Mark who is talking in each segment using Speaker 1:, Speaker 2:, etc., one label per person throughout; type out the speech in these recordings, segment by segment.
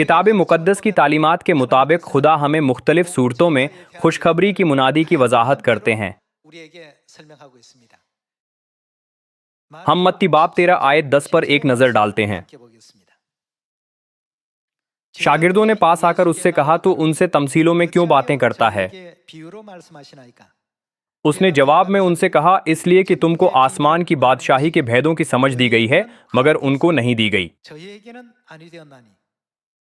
Speaker 1: किताब मुक़द्दस की तालीमात के मुताबिक खुदा हमें मुख्तलिफ सूरतों में खुशखबरी की मुनादी की वजाहत करते हैं। हम मत्ती बाब 13 आयत 10 पर एक नज़र डालते हैं। शागिर्दों ने पास आकर उससे कहा, तो उनसे तमसीलों में क्यों बातें करता है? उसने जवाब में उनसे कहा, इसलिए कि तुमको आसमान की बादशाही के भेदों की समझ दी गई है, मगर उनको नहीं दी गई।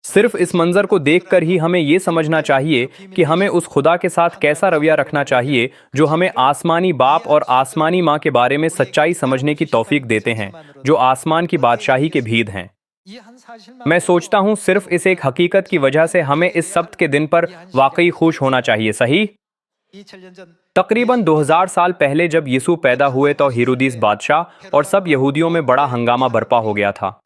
Speaker 1: सिर्फ इस मंजर को देखकर ही हमें यह समझना चाहिए कि हमें उस खुदा के साथ कैसा रवैया रखना चाहिए जो हमें आसमानी बाप और आसमानी माँ के बारे में सच्चाई समझने की तौफीक देते हैं, जो आसमान की बादशाही के भेद हैं। मैं सोचता हूँ सिर्फ इस एक हकीकत की वजह से हमें इस सब्त के दिन पर वाकई खुश होना चाहिए, सही? तकरीबन 2000 साल पहले जब यीशु पैदा हुए तो हेरोदिस बादशाह और सब यहूदियों में बड़ा हंगामा बरपा हो गया था।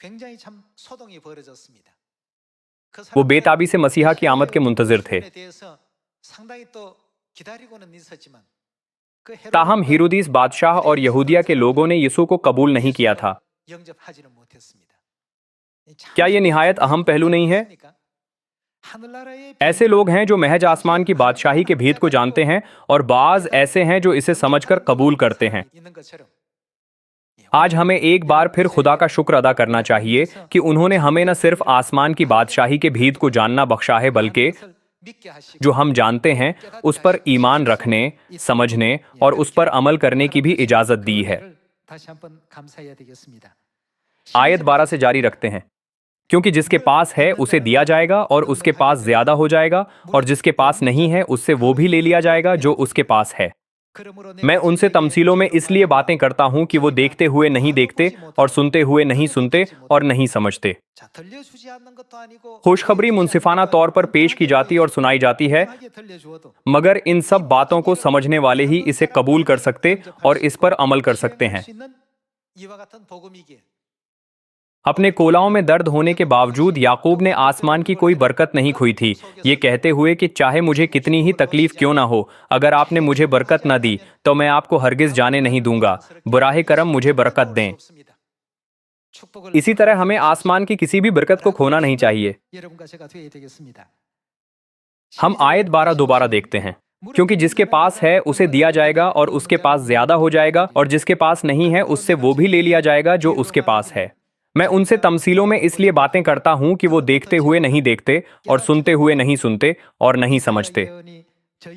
Speaker 1: वो बेताबी से मसीहा की आमद के मुंतजिर थे। ताहम हेरोदिस बादशाह और यहूदिया के लोगों ने यीशु को कबूल नहीं किया था। क्या यह निहायत अहम पहलू नहीं है? ऐसे लोग हैं जो महज आसमान की बादशाही के भेद को जानते हैं और बाज ऐसे हैं जो इसे समझकर कबूल करते हैं। आज हमें एक बार फिर खुदा का शुक्र अदा करना चाहिए कि उन्होंने हमें न सिर्फ आसमान की बादशाही के भेद को जानना बख्शा है, बल्कि जो हम जानते हैं उस पर ईमान रखने, समझने और उस पर अमल करने की भी इजाजत दी है। आयत 12 से जारी रखते हैं, क्योंकि जिसके पास है उसे दिया जाएगा और उसके पास ज्यादा हो जाएगा, और जिसके पास नहीं है उससे वो भी ले लिया जाएगा जो उसके पास है। मैं उनसे तमसीलों में इसलिए बातें करता हूं कि वो देखते हुए नहीं देखते और सुनते हुए नहीं सुनते और नहीं समझते। खुशखबरी मुंसिफाना तौर पर पेश की जाती और सुनाई जाती है, मगर इन सब बातों को समझने वाले ही इसे कबूल कर सकते और इस पर अमल कर सकते हैं। अपने कोलाओं में दर्द होने के बावजूद याकूब ने आसमान की कोई बरकत नहीं खोई थी, ये कहते हुए कि चाहे मुझे कितनी ही तकलीफ क्यों ना हो, अगर आपने मुझे बरकत न दी तो मैं आपको हरगिज जाने नहीं दूंगा। बुराहे करम मुझे बरकत दें। इसी तरह हमें आसमान की किसी भी बरकत को खोना नहीं चाहिए। हम आयत 12 दोबारा देखते हैं, क्योंकि जिसके पास है उसे दिया जाएगा और उसके पास ज्यादा हो जाएगा, और जिसके पास नहीं है उससे वो भी ले लिया जाएगा जो उसके पास है। मैं उनसे तमसीलों में इसलिए बातें करता हूं कि वो देखते हुए नहीं देखते और सुनते हुए नहीं सुनते और नहीं समझते।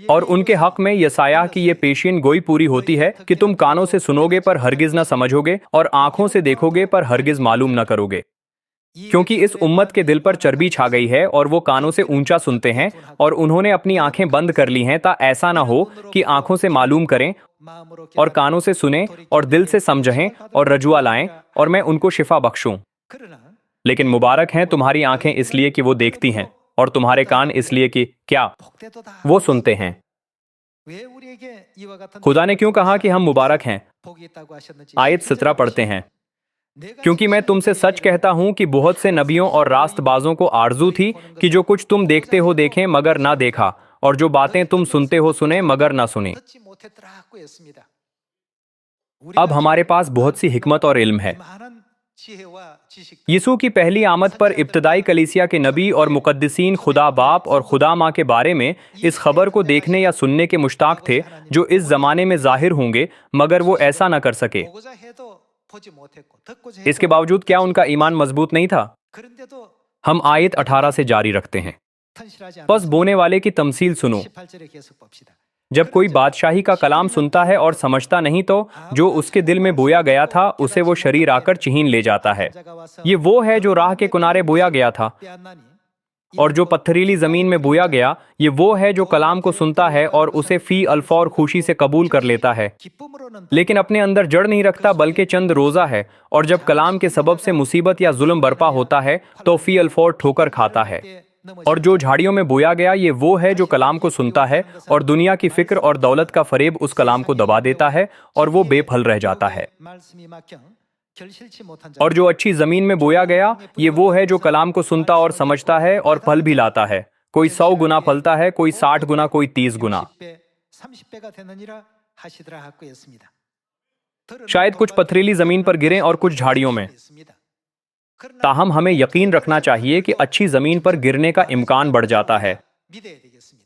Speaker 1: और उनके हक में यसायाह की ये पेशियन गोई पूरी होती है कि तुम कानों से सुनोगे पर हरगिज न समझोगे और आंखों से देखोगे पर हरगिज मालूम न करोगे। क्योंकि इस उम्मत के दिल पर चर्बी छा गई है और वो कानों से ऊंचा सुनते हैं और उन्होंने अपनी आंखें बंद कर ली हैं, ता ऐसा ना हो कि आंखों से मालूम करें और कानों से सुने और दिल से समझें और रजुआ लाएं और मैं उनको शिफा बख्शूं। लेकिन मुबारक हैं तुम्हारी आंखें इसलिए कि वो देखती हैं और तुम्हारे कान इसलिए कि क्या वो सुनते हैं। खुदा ने क्यों कहा कि हम मुबारक हैं? आयत 17 पढ़ते हैं, क्योंकि मैं तुमसे सच कहता हूं कि बहुत से नबियों और रास्तबाजों को आरजू थी कि जो कुछ तुम देखते हो देखें मगर ना देखा, और जो बातें तुम सुनते हो सुने मगर ना सुनी। अब हमारे पास बहुत सी हिकमत और इल्म है। यीशु की पहली आमद पर इब्तदाई कलीसिया के नबी और मुकद्दिसीन खुदा बाप और खुदा माँ के बारे में इस खबर को देखने या सुनने के मुश्ताक थे जो इस जमाने में जाहिर होंगे, मगर वो ऐसा न कर सके। इसके बावजूद क्या उनका ईमान मजबूत नहीं था? हम आयत 18 से जारी रखते हैं, बस बोने वाले की तमसील सुनो। जब कोई बादशाही का कलाम सुनता है और समझता नहीं, तो जो उसके दिल में बोया गया था उसे वो शरीर आकर छीन ले जाता है। ये वो है जो राह के किनारे बोया गया था। और जो पत्थरीली जमीन में बोया गया, ये वो है जो कलाम को सुनता है और उसे फी अल्फौर खुशी से कबूल कर लेता है, लेकिन अपने अंदर जड़ नहीं रखता बल्कि चंद रोजा है, और जब कलाम के सबब से मुसीबत या जुल्म बर्पा होता है तो फी अल्फौर ठोकर खाता है। और जो झाड़ियों में बोया गया, ये वो है जो कलाम को सुनता है और दुनिया की फिक्र और दौलत का फरेब उस कलाम को दबा देता है और वो बेफल रह जाता है। और जो अच्छी जमीन में बोया गया, ये वो है जो कलाम को सुनता और समझता है और फल भी लाता है। कोई 100 गुना फलता है, कोई 60 गुना, कोई 30 गुना। शायद कुछ पथरीली जमीन पर गिरे और कुछ झाड़ियों में। ताहम हमें यकीन रखना चाहिए कि अच्छी ज़मीन पर गिरने का इम्कान बढ़ जाता है।
Speaker 2: 믿어야 되겠습니다.